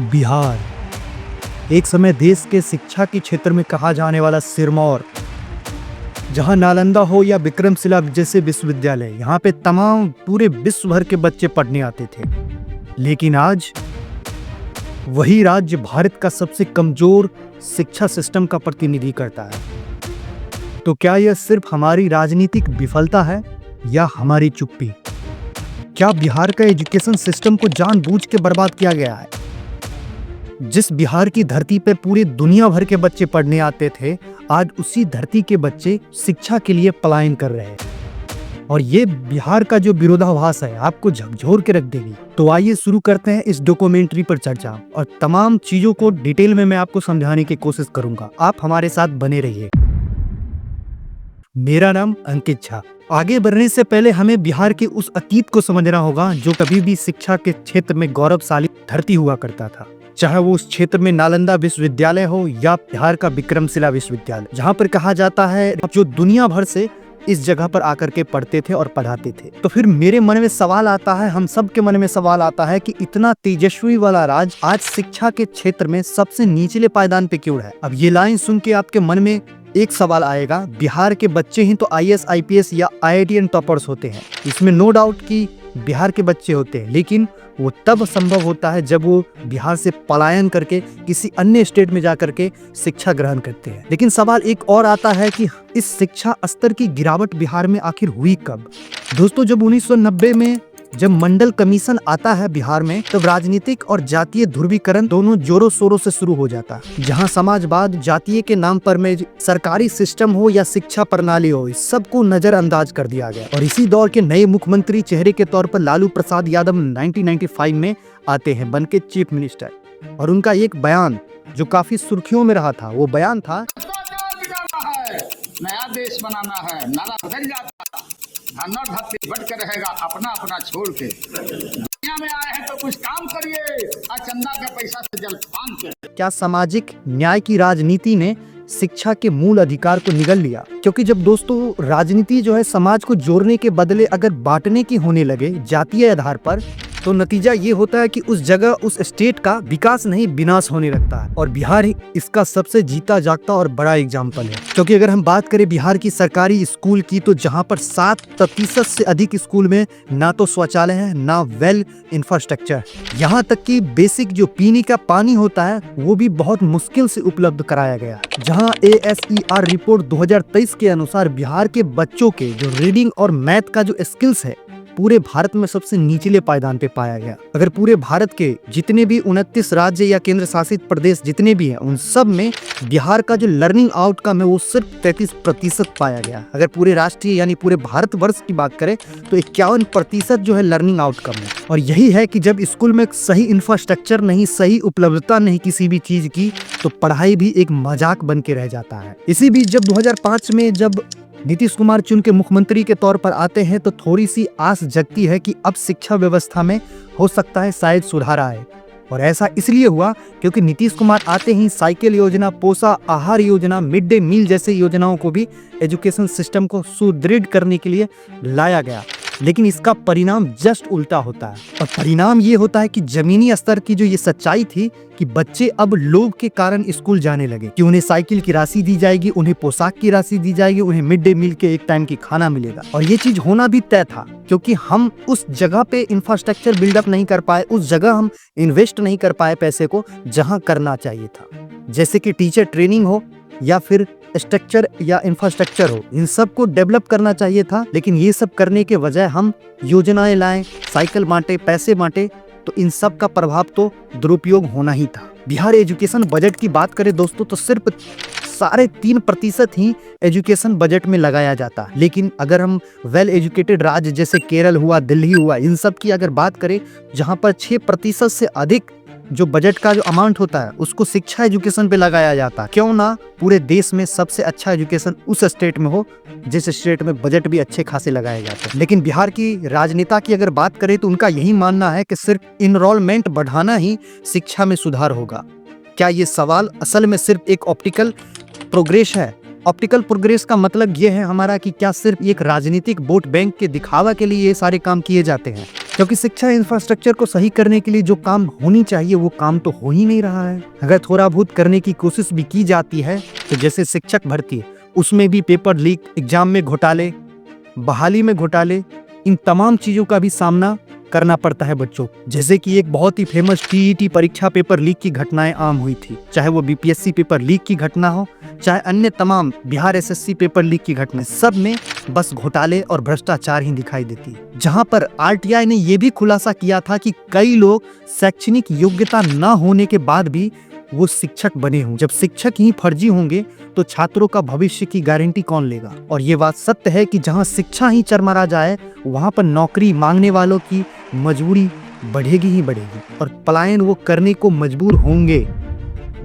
बिहार एक समय देश के शिक्षा के क्षेत्र में कहा जाने वाला सिरमौर, जहां नालंदा हो या विक्रमशिला जैसे विश्वविद्यालय, यहाँ पे तमाम पूरे विश्व भर के बच्चे पढ़ने आते थे। लेकिन आज वही राज्य भारत का सबसे कमजोर शिक्षा सिस्टम का प्रतिनिधि करता है। तो क्या यह सिर्फ हमारी राजनीतिक विफलता है या हमारी चुप्पी? क्या बिहार का एजुकेशन सिस्टम को जानबूझ के बर्बाद किया गया है? जिस बिहार की धरती पे पूरी दुनिया भर के बच्चे पढ़ने आते थे, आज उसी धरती के बच्चे शिक्षा के लिए पलायन कर रहे हैं। और ये बिहार का जो विरोधाभास है आपको झकझोर के रख देगी। तो आइए शुरू करते हैं इस डॉक्यूमेंट्री पर चर्चा, और तमाम चीजों को डिटेल में मैं आपको समझाने की कोशिश करूंगा। आप हमारे साथ बने रहिए। मेरा नाम अंकित झा। आगे बढ़ने से पहले हमें बिहार के उस अतीत को समझना होगा जो कभी भी शिक्षा के क्षेत्र में गौरवशाली धरती हुआ करता था, चाहे वो उस क्षेत्र में नालंदा विश्वविद्यालय हो या बिहार का विक्रमशिला विश्वविद्यालय, जहाँ पर कहा जाता है जो दुनिया भर से इस जगह पर आकर के पढ़ते थे और पढ़ाते थे। तो फिर मेरे मन में सवाल आता है, हम सब के मन में सवाल आता है कि इतना तेजस्वी वाला राज्य आज शिक्षा के क्षेत्र में सबसे निचले पायदान पे क्यों है? अब ये लाइन सुन के आपके मन में एक सवाल आएगा, बिहार के बच्चे ही तो IAS, IPS या IITN टॉपर्स होते हैं। इसमें नो डाउट कि बिहार के बच्चे होते हैं, लेकिन वो तब संभव होता है जब वो बिहार से पलायन करके किसी अन्य स्टेट में जाकर के शिक्षा ग्रहण करते हैं। लेकिन सवाल एक और आता है कि इस शिक्षा स्तर की गिरावट बिहार में आखिर हुई कब? दोस्तों, जब 1990 में जब मंडल कमीशन आता है बिहार में, तब राजनीतिक और जातीय ध्रुवीकरण दोनों जोरों शोरों से शुरू हो जाता है। जहां समाजवाद, जातीय के नाम पर में सरकारी सिस्टम हो या शिक्षा प्रणाली हो, इस सबको नजरअंदाज कर दिया गया। और इसी दौर के नए मुख्यमंत्री चेहरे के तौर पर लालू प्रसाद यादव 1995 में आते हैं बन के चीफ मिनिस्टर। और उनका एक बयान जो काफी सुर्खियों में रहा था, वो बयान था, नया देश बनाना है, नारा बदल जाता, धरती बट के रहेगा अपना अपना छोड़ के। दुनिया में आए हैं तो कुछ काम करिए, चंदा के पैसा से जल पान के। क्या सामाजिक न्याय की राजनीति ने शिक्षा के मूल अधिकार को निगल लिया? क्योंकि जब दोस्तों राजनीति जो है समाज को जोड़ने के बदले अगर बांटने की होने लगे जातीय आधार पर, तो नतीजा ये होता है कि उस जगह उस स्टेट का विकास नहीं विनाश होने लगता है। और बिहार इसका सबसे जीता जागता और बड़ा एग्जाम्पल है। क्योंकि अगर हम बात करें बिहार की सरकारी स्कूल की, तो जहां पर 7% से अधिक स्कूल में ना तो शौचालय है, ना वेल इंफ्रास्ट्रक्चर, यहाँ तक कि बेसिक जो पीने का पानी होता है वो भी बहुत मुश्किल से उपलब्ध कराया गया। जहाँ ASER रिपोर्ट 2023 के अनुसार बिहार के बच्चों के जो रीडिंग और मैथ का जो स्किल्स है पूरे भारत में सबसे निचले पायदान पे पाया गया। अगर पूरे भारत के जितने भी 29 राज्य या केंद्र शासित प्रदेश जितने भी हैं, उन सब में बिहार का जो लर्निंग आउटकम है वो सिर्फ 33% पाया गया। अगर पूरे राष्ट्रीय यानी पूरे भारतवर्ष की बात करें तो 51% जो है लर्निंग आउटकम है। और यही है कि जब स्कूल में सही इंफ्रास्ट्रक्चर नहीं, सही उपलब्धता नहीं किसी भी चीज की, तो पढ़ाई भी एक मजाक बन के रह जाता है। इसी बीच जब 2005 में जब नीतीश कुमार चुन के मुख्यमंत्री के तौर पर आते हैं, तो थोड़ी सी आस जगती है कि अब शिक्षा व्यवस्था में हो सकता है शायद सुधार आए। और ऐसा इसलिए हुआ क्योंकि नीतीश कुमार आते ही साइकिल योजना, पोषण आहार योजना, मिड डे मील जैसे योजनाओं को भी एजुकेशन सिस्टम को सुदृढ़ करने के लिए लाया गया। लेकिन इसका परिणाम जस्ट उल्टा होता है। और परिणाम ये होता है कि जमीनी स्तर की जो ये सच्चाई थी कि बच्चे अब लोभ के कारण स्कूल जाने लगे, कि उन्हें साइकिल की राशि दी जाएगी, उन्हें पोशाक की राशि दी जाएगी, उन्हें मिड डे मील के एक टाइम की खाना मिलेगा। और ये चीज होना भी तय था, क्योंकि हम उस जगह पे इंफ्रास्ट्रक्चर बिल्डअप नहीं कर पाए, उस जगह हम इन्वेस्ट नहीं कर पाए पैसे को जहाँ करना चाहिए था। जैसे कि टीचर ट्रेनिंग हो या फिर स्ट्रक्चर या इंफ्रास्ट्रक्चर हो, इन सब को डेवलप करना चाहिए था। लेकिन ये सब करने के बजाय हम योजनाएं लाएं, साइकिल बांटे, पैसे बांटे, तो इन सब का प्रभाव तो दुरुपयोग होना ही था। बिहार एजुकेशन बजट की बात करें दोस्तों, तो सिर्फ 3.5% ही एजुकेशन बजट में लगाया जाता है। लेकिन अगर हम वेल एजुकेटेड राज्य जैसे केरल हुआ, दिल्ली हुआ, इन सब की अगर बात करें, जहाँ पर 6% से अधिक जो बजट का जो अमाउंट होता है उसको शिक्षा एजुकेशन पे लगाया जाता है। क्यों ना पूरे देश में सबसे अच्छा एजुकेशन उस स्टेट में हो जिस स्टेट में बजट भी अच्छे खासे लगाए जाते हैं। लेकिन बिहार की राजनेता की अगर बात करें तो उनका यही मानना है कि सिर्फ इनरोलमेंट बढ़ाना ही शिक्षा में सुधार होगा। क्या ये सवाल असल में सिर्फ एक ऑप्टिकल प्रोग्रेस है ऑप्टिकल प्रोग्रेस का मतलब ये है हमारा कि क्या सिर्फ एक राजनीतिक वोट बैंक के दिखावा के लिए ये सारे काम किए जाते हैं, क्योंकि शिक्षा इंफ्रास्ट्रक्चर को सही करने के लिए जो काम होनी चाहिए वो काम तो हो ही नहीं रहा है। अगर थोड़ा बहुत करने की कोशिश भी की जाती है तो जैसे शिक्षक भर्ती, उसमें भी पेपर लीक, एग्जाम में घोटाले, बहाली में घोटाले, इन तमाम चीजों का भी सामना करना पड़ता है बच्चों। जैसे कि एक बहुत ही फेमस टीईटी परीक्षा पेपर लीक की घटनाएं आम हुई थी, चाहे वो बीपीएससी पेपर लीक की घटना हो, चाहे अन्य तमाम बिहार एसएससी पेपर लीक की घटना, सब में बस घोटाले और भ्रष्टाचार ही दिखाई देती है। जहां पर आरटीआई ने यह भी खुलासा किया था कि कई लोग शैक्षणिक योग्यता न होने के बाद भी वो शिक्षक बने हों। जब शिक्षक ही फर्जी होंगे तो छात्रों का भविष्य की गारंटी कौन लेगा। और ये बात सत्य है कि जहां शिक्षा ही चरमरा जाए वहां पर नौकरी मांगने वालों की मजबूरी बढ़ेगी ही बढ़ेगी और पलायन वो करने को मजबूर होंगे,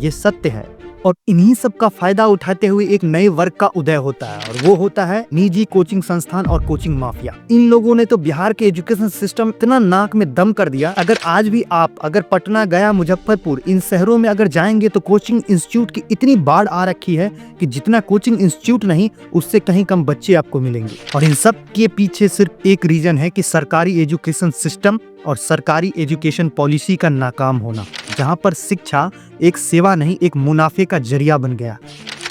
ये सत्य है। और इन्हीं सब का फायदा उठाते हुए एक नए वर्ग का उदय होता है और वो होता है निजी कोचिंग संस्थान और कोचिंग माफिया। इन लोगों ने तो बिहार के एजुकेशन सिस्टम इतना नाक में दम कर दिया। अगर आज भी आप अगर पटना, गया, मुजफ्फरपुर इन शहरों में अगर जाएंगे तो कोचिंग इंस्टीट्यूट की इतनी बाढ़ आ रखी है कि जितना कोचिंग इंस्टीट्यूट नहीं उससे कहीं कम बच्चे आपको मिलेंगे। और इन सब के पीछे सिर्फ एक रीजन है कि सरकारी एजुकेशन सिस्टम और सरकारी एजुकेशन पॉलिसी का नाकाम होना, जहां पर शिक्षा एक सेवा नहीं एक मुनाफे का जरिया बन गया।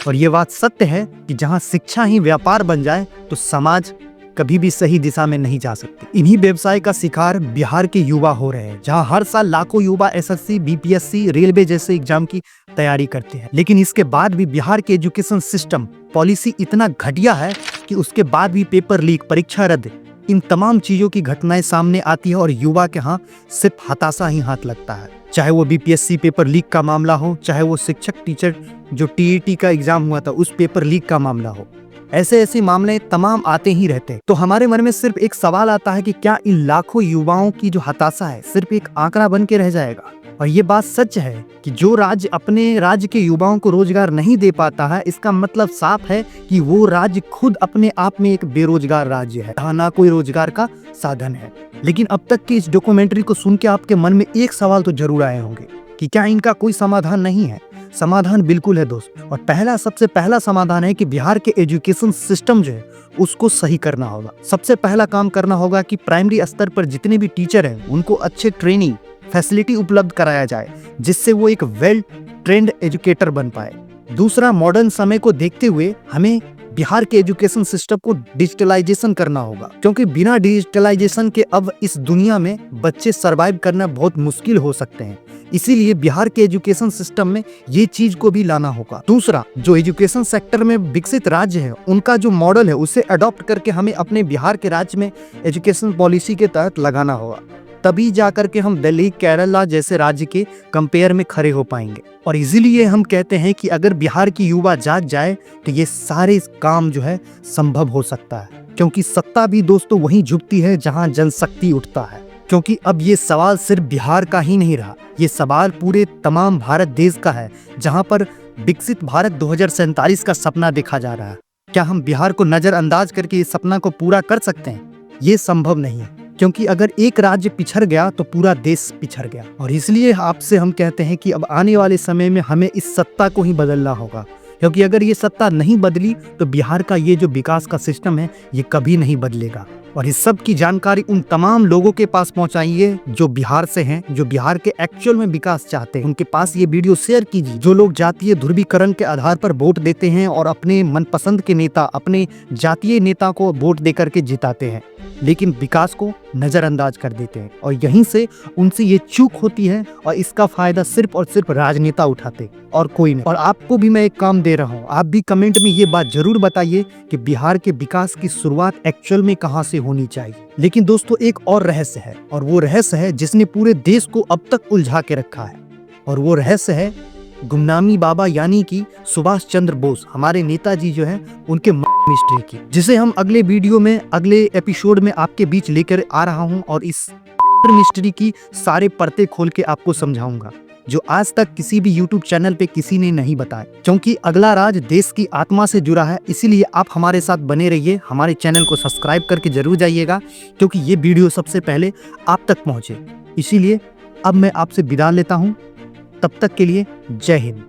और ये बात सत्य है कि जहां शिक्षा ही व्यापार बन जाए तो समाज कभी भी सही दिशा में नहीं जा सकती। इन्हीं व्यवसाय का शिकार बिहार के युवा हो रहे हैं, जहां हर साल लाखों युवा एसएससी, बीपीएससी, रेलवे जैसे एग्जाम की तैयारी करते हैं, लेकिन इसके बाद भी बिहार के एजुकेशन सिस्टम पॉलिसी इतना घटिया है कि उसके बाद भी पेपर लीक, परीक्षा रद्द, इन तमाम चीजों की घटनाएं सामने आती है और युवा के यहाँ सिर्फ हताशा ही हाथ लगता है। चाहे वो बीपीएससी पेपर लीक का मामला हो, चाहे वो शिक्षक टीचर जो टीईटी का एग्जाम हुआ था उस पेपर लीक का मामला हो, ऐसे ऐसे मामले तमाम आते ही रहते हैं। तो हमारे मन में सिर्फ एक सवाल आता है कि क्या इन लाखों युवाओं की जो हताशा है सिर्फ एक आंकड़ा बन के रह जाएगा। और ये बात सच है कि जो राज्य अपने राज्य के युवाओं को रोजगार नहीं दे पाता है, इसका मतलब साफ है कि वो राज्य खुद अपने आप में एक बेरोजगार राज्य है, जहाँ ना कोई रोजगार का साधन है। लेकिन अब तक की इस डॉक्यूमेंट्री को सुन के आपके मन में एक सवाल तो जरूर आए होंगे कि क्या इनका कोई समाधान नहीं है। समाधान बिल्कुल है दोस्त, और सबसे पहला समाधान है कि बिहार के एजुकेशन सिस्टम जो है उसको सही करना होगा। सबसे पहला काम करना होगा कि प्राइमरी स्तर पर जितने भी टीचर हैं उनको अच्छे ट्रेनिंग फैसिलिटी उपलब्ध कराया जाए, जिससे वो एक वेल ट्रेंड एजुकेटर बन पाए। दूसरा, मॉडर्न समय को देखते हुए हमें बिहार के एजुकेशन सिस्टम को डिजिटलाइजेशन करना होगा, क्योंकि बिना डिजिटलाइजेशन के अब इस दुनिया में बच्चे सरवाइव करना बहुत मुश्किल हो सकते हैं। इसीलिए बिहार के एजुकेशन सिस्टम में ये चीज को भी लाना होगा। दूसरा, जो एजुकेशन सेक्टर में विकसित राज्य है उनका जो मॉडल है उसे अडॉप्ट करके हमें अपने बिहार के राज्य में एजुकेशन पॉलिसी के तहत लगाना होगा, तभी जाकर के हम दिल्ली, केरला जैसे राज्य के कंपेयर में खड़े हो पाएंगे। और इसीलिए हम कहते हैं कि अगर बिहार की युवा जाग जाए तो ये सारे काम जो है संभव हो सकता है, क्योंकि सत्ता भी दोस्तों वहीं झुकती है जहां जनशक्ति उठता है। क्योंकि अब ये सवाल सिर्फ बिहार का ही नहीं रहा, ये सवाल पूरे तमाम भारत देश का है, जहां पर विकसित भारत 2047 का सपना देखा जा रहा है। क्या हम बिहार को नजरअंदाज करके इस सपना को पूरा कर सकते हैं? ये संभव नहीं है, क्योंकि अगर एक राज्य पिछड़ गया तो पूरा देश पिछड़ गया। और इसलिए आपसे हम कहते हैं कि अब आने वाले समय में हमें इस सत्ता को ही बदलना होगा, क्योंकि अगर ये सत्ता नहीं बदली तो बिहार का ये जो विकास का सिस्टम है ये कभी नहीं बदलेगा। और इस सब की जानकारी उन तमाम लोगों के पास पहुंचाइए जो बिहार से हैं, जो बिहार के एक्चुअल में विकास चाहते हैं। उनके पास ये वीडियो शेयर कीजिए। जो लोग जातीय ध्रुवीकरण के आधार पर वोट देते हैं और अपने मनपसंद के नेता, अपने जातीय नेता को वोट देकर के जिताते हैं, लेकिन विकास को नजरअंदाज कर देते हैं, और यहीं से उनसे ये चूक होती है और इसका फायदा सिर्फ और सिर्फ राजनेता उठाते और कोई नहीं। और आपको भी मैं एक काम दे रहा हूँ, आप भी कमेंट में ये बात जरूर बताइए कि बिहार के विकास की शुरुआत एक्चुअल में कहाँ से होनी चाहिए। लेकिन दोस्तों एक और रहस्य है, और वो रहस्य है जिसने पूरे देश को अब तक उलझा के रखा है, और वो रहस्य है गुमनामी बाबा यानी कि सुभाष चंद्र बोस, हमारे नेताजी जो है उनके मिस्ट्री की, जिसे हम अगले वीडियो में, अगले एपिसोड में आपके बीच लेकर आ रहा हूं, और इस मिस्ट्री की सारे परतें खोल के आपको समझाऊंगा जो आज तक किसी भी यूट्यूब चैनल पे किसी ने नहीं बताया। क्योंकि अगला राज देश की आत्मा से जुड़ा है, इसीलिए आप हमारे साथ बने रहिए। हमारे चैनल को सब्सक्राइब करके जरूर जाइएगा, क्योंकि ये वीडियो सबसे पहले आप तक पहुंचे। इसीलिए अब मैं आपसे विदा लेता हूं, तब तक के लिए जय हिंद।